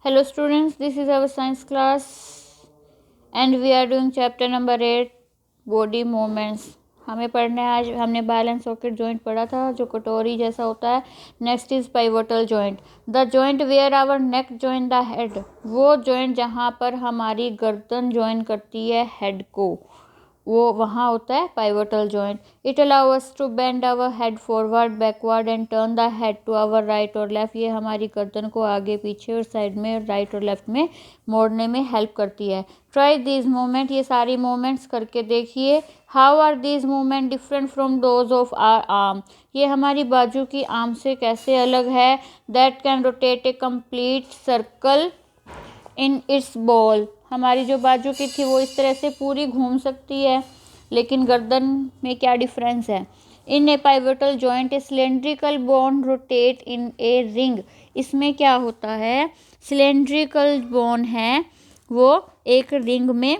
Hello students, this is our science class and we are doing chapter number 8 body movements. हमें पढ़ना है आज. हमने बाल एंड सॉकेट जॉइंट पढ़ा था जो कटोरी जैसा होता है. Next is pivotal joint, the joint where our neck join the head. वो जॉइंट जहाँ पर हमारी गर्दन जॉइन करती है हेड को, वो वहाँ होता है pivotal joint. It allow us to bend our head forward backward and turn the head to our right और लेफ्ट. ये हमारी गर्दन को आगे पीछे और साइड में राइट और लेफ्ट में मोड़ने में हेल्प करती है. ट्राई दीज मूवमेंट, ये सारी मूवमेंट्स करके देखिए. How are these movement different from those of our arm. ये हमारी बाजू की आर्म से कैसे अलग है. That can rotate a complete circle in its ball. हमारी जो बाजू की थी वो इस तरह से पूरी घूम सकती है, लेकिन गर्दन में क्या डिफरेंस है. In a pivotal joint a cylindrical bone rotate in a ring. इसमें क्या होता है, सिलेंड्रिकल बोन है वो एक रिंग में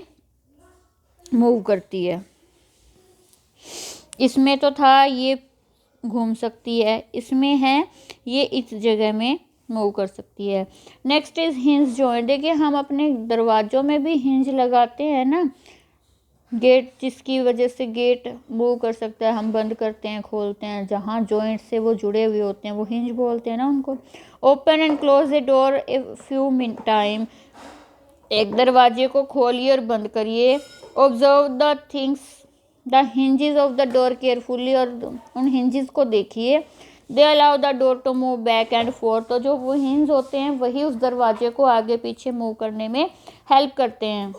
मूव करती है. इसमें तो था ये घूम सकती है, इसमें है ये इस जगह में मूव कर सकती है. Next is hinge joint. देखिए हम अपने दरवाजों में भी हिंज लगाते हैं ना, गेट, जिसकी वजह से गेट मूव कर सकता है. हम बंद करते हैं खोलते हैं, जहाँ जॉइंट से वो जुड़े हुए होते हैं वो हिंज बोलते हैं ना उनको. Open and close a door a few time. एक दरवाजे को खोलिए और बंद करिए. Observe the things the hinges of the door carefully. और उन हिंजेस को देखिए. They allow the door to move back and forth. तो जो वो हिंज होते हैं वही उस दरवाजे को आगे पीछे मूव करने में हेल्प करते हैं.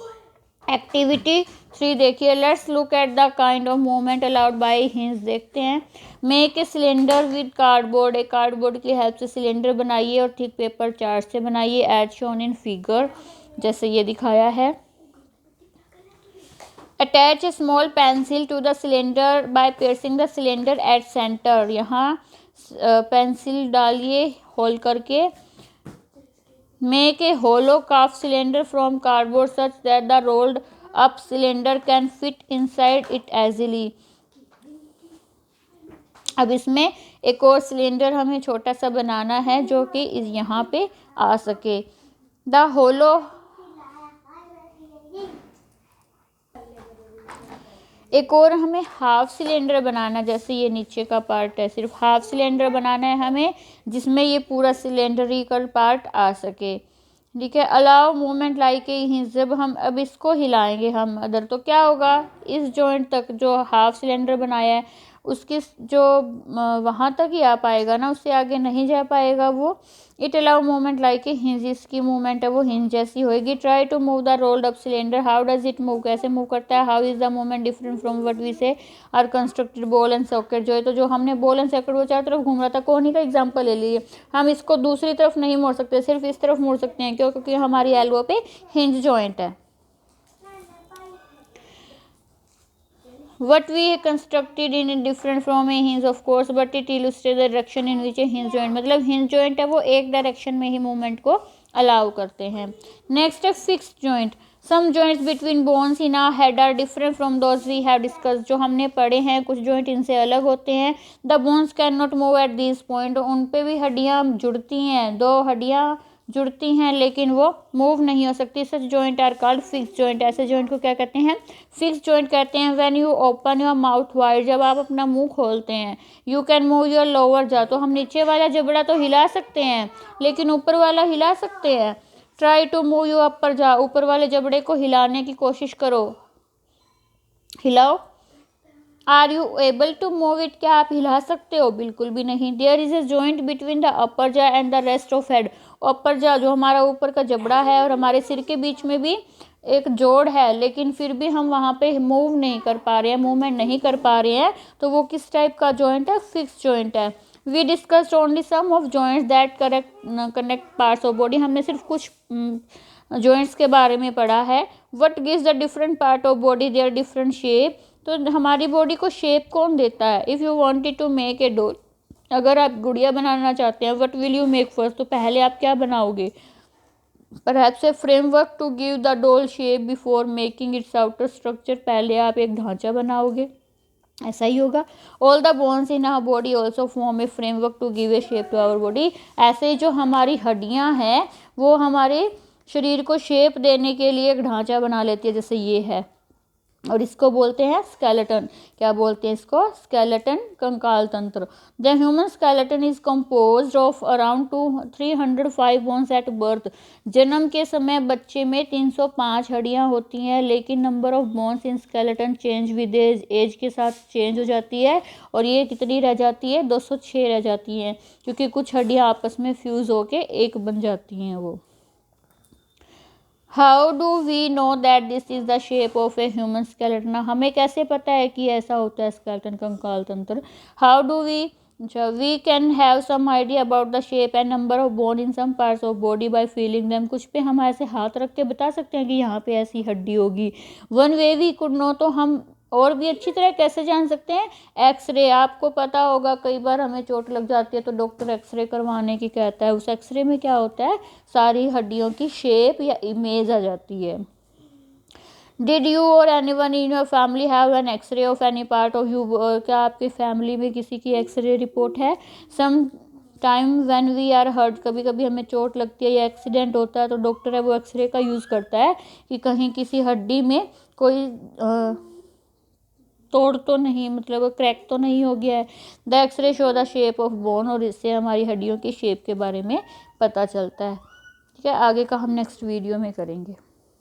एक्टिविटी 3 देखिए. Let's look at the kind of movement allowed by hinge. देखते हैं. Make a cylinder with cardboard. एक कार्डबोर्ड की हेल्प से सिलेंडर बनाइए और थिक पेपर चार्ट से बनाइए. एज शोन इन फिगर, जैसे ये दिखाया है. Attach a small pencil to the cylinder by piercing the cylinder at centre. यहाँ पेंसिल डालिए होल करके. Make a hollow cuff cylinder from cardboard such that the rolled up cylinder can fit inside it easily. अब इसमें एक और cylinder हमें छोटा सा बनाना है जो कि यहाँ पे आ सके. द होलो, एक और हमें हाफ सिलेंडर बनाना, जैसे ये नीचे का पार्ट है, सिर्फ हाफ सिलेंडर बनाना है हमें जिसमें ये पूरा सिलेंडरिकल पार्ट आ सके. ठीक है. Allow movement like a hinge. जब हम अब इसको हिलाएंगे हम अदर, तो क्या होगा, इस जॉइंट तक जो हाफ सिलेंडर बनाया है उसकी जो वहाँ तक ही आ पाएगा ना, उससे आगे नहीं जा पाएगा वो. It allow movement like a hinge. इसकी मूवमेंट है वो हिंज जैसी होएगी. Try to move the rolled up cylinder. How does it move, कैसे मूव करता है. How is the movement different from what we say are constructed ball and socket. जो है तो जो हमने बॉल एंड सॉकेट वो चारों तरफ घूम रहा था, कोहनी का एग्जाम्पल ले लीजिए. हम इसको दूसरी तरफ नहीं मोड़ सकते, सिर्फ इस तरफ मोड़ सकते हैं. क्यों, क्योंकि हमारी एल्बो पे हिंज जॉइंट है. What we constructed in different from a hinge of course, but it illustrates the direction in which a hinge joint, मतलब hinge joint है वो एक डायरेक्शन में ही मूवमेंट को अलाउ करते हैं. नेक्स्ट है fixed joint. Some joints between bones in our head are different from those we have discussed. जो हमने पढ़े हैं कुछ जॉइंट इनसे अलग होते हैं. The bones can not move at this point. उन पे भी हड्डियाँ जुड़ती हैं, दो हड्डियाँ जुड़ती हैं लेकिन वो मूव नहीं हो सकती. Such joint are called fix joint. ऐसे जॉइंट को क्या कहते हैं, फिक्स जॉइंट कहते हैं. When you open your mouth wide, जब आप अपना मुंह खोलते हैं. You can move your lower jaw. तो हम नीचे वाला जबड़ा तो हिला सकते हैं लेकिन ऊपर वाला हिला सकते हैं. Try to move your upper jaw. ऊपर वाले जबड़े को हिलाने की कोशिश करो, हिलाओ. Are you able to move it, क्या आप हिला सकते हो, बिल्कुल भी नहीं. There is a joint between the upper jaw and the rest of head. Upper jaw जो हमारा ऊपर का जबड़ा है और हमारे सिर के बीच में भी एक जोड़ है, लेकिन फिर भी हम वहाँ पे मूव नहीं कर पा रहे हैं, मूवमेंट नहीं कर पा रहे हैं. तो वो किस टाइप का जॉइंट है, फिक्स जॉइंट है. We discussed only some of joints that connect parts of body. हमने सिर्फ कुछ जॉइंट्स के बारे में पढ़ा है. What gives the different part of body their different shape. तो हमारी बॉडी को शेप कौन देता है. If you wanted to make a doll, अगर आप गुड़िया बनाना चाहते हैं, what will you make first, तो पहले आप क्या बनाओगे. Perhaps A framework to give the doll shape before making its outer structure. पहले आप एक ढांचा बनाओगे ऐसा ही होगा। All the bones in our body also form a framework to give a shape to our body. ऐसे ही जो हमारी हड्डियां हैं वो हमारे शरीर को शेप देने के लिए एक ढांचा बना लेती है, जैसे ये है, और इसको बोलते हैं स्केलेटन। क्या बोलते हैं इसको? स्केलेटन, कंकाल तंत्र। The human skeleton is composed of around 305 bones at birth. जन्म के समय बच्चे में 305 हड्डियां होती हैं, लेकिन number of bones in skeleton change with age, age के साथ चेंज हो जाती है। और ये कितनी रह जाती है? 206 रह जाती हैं, क्योंकि कुछ हड्डियां आपस में फ्यूज होके एक बन जाती हैं वो। How do we know that this is the shape of a human skeleton? हमें कैसे पता है कि ऐसा होता है स्केलेटन, कंकाल तंत्र? How do we can have some idea about the shape and number of bone in some parts of body by feeling them. कुछ पे हम ऐसे हाथ रख के बता सकते हैं कि यहाँ पे ऐसी हड्डी होगी। One way we could know, तो हम और भी अच्छी तरह कैसे जान सकते हैं? एक्सरे। आपको पता होगा कई बार हमें चोट लग जाती है तो डॉक्टर एक्सरे करवाने की कहता है। उस एक्सरे में क्या होता है? सारी हड्डियों की शेप या इमेज आ जाती है। Did you or anyone in your family have an x-ray of any part of you? क्या आपकी फैमिली में किसी की एक्सरे रिपोर्ट है? Some time when we are hurt, कभी कभी हमें चोट लगती है या एक्सीडेंट होता है तो डॉक्टर है वो एक्सरे का यूज़ करता है कि कहीं किसी हड्डी में कोई तोड़ तो नहीं, मतलब क्रैक तो नहीं हो गया है। The x-ray show the shape of bone, और इससे हमारी हड्डियों की शेप के बारे में पता चलता है। ठीक है, आगे का हम नेक्स्ट वीडियो में करेंगे।